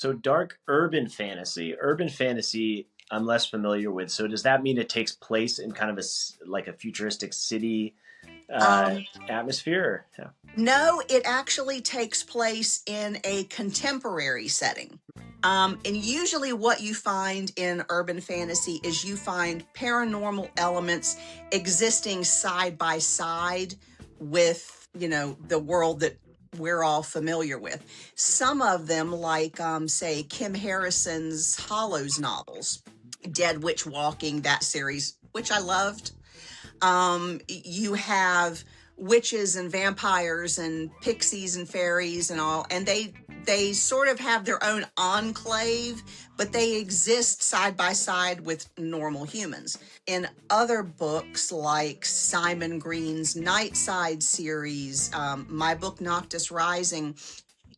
So dark urban fantasy. Urban fantasy, I'm less familiar with. So does that mean it takes place in kind of like a futuristic city uh, Um, atmosphere? Yeah. no, it actually takes place in a contemporary setting. And usually, what you find in urban fantasy is you find paranormal elements existing side by side with, the world that we're all familiar with. Some of them, like, say, Kim Harrison's Hollows novels, Dead Witch Walking, that series, which I loved. You have witches and vampires and pixies and fairies and all, and they sort of have their own enclave, but they exist side by side with normal humans. In other books like Simon Green's Nightside series, my book Noctis Rising,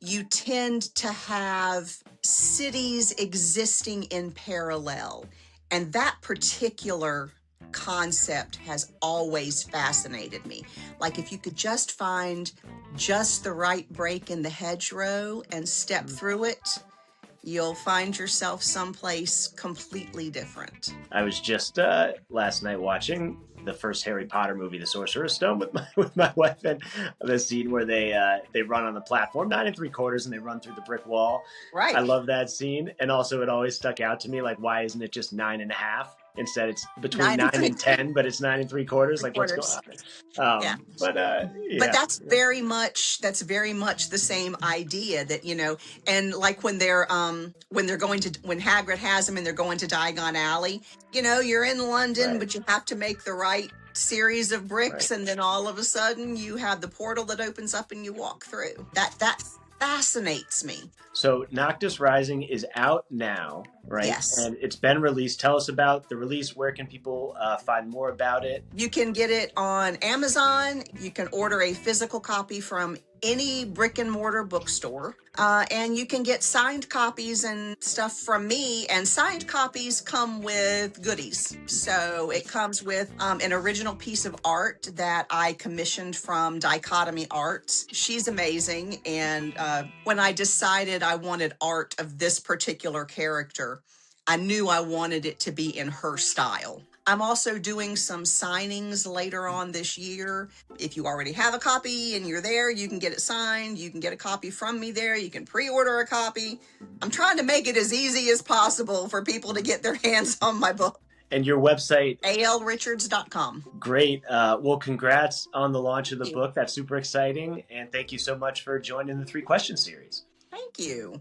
you tend to have cities existing in parallel. And that particular concept has always fascinated me. Like, if you could just find just the right break in the hedgerow and step through it, you'll find yourself someplace completely different. I was just last night watching the first Harry Potter movie, The Sorcerer's Stone, with my wife, and the scene where they run on the platform 9 3/4 and they run through the brick wall. I Right. love that scene, and also it always stuck out to me, like, why isn't it just 9.5? Instead, it's between Nine and 9 and 10, but it's 9 3/4. three Like, what's going quarters. on? Yeah. But But yeah, that's very much the same idea, that, and like when Hagrid has them and they're going to Diagon Alley, you're in London, right, but you have to make the right series of bricks, right. and then all of a sudden you have the portal that opens up and you walk through. That fascinates me. So Noctis Rising is out now, right? Yes. And it's been released. Tell us about the release. Where can people find more about it? You can get it on Amazon. You can order a physical copy from any brick and mortar bookstore. And you can get signed copies and stuff from me. And signed copies come with goodies. So it comes with an original piece of art that I commissioned from Dichotomy Arts. She's amazing. And when I decided I wanted art of this particular character, I knew I wanted it to be in her style. I'm also doing some signings later on this year. If you already have a copy and you're there, you can get it signed. You can get a copy from me there. You can pre-order a copy. I'm trying to make it as easy as possible for people to get their hands on my book. And your website? alrichards.com. Great. Well, congrats on the launch of the book. That's super exciting. And thank you so much for joining the 3 Question series. Thank you.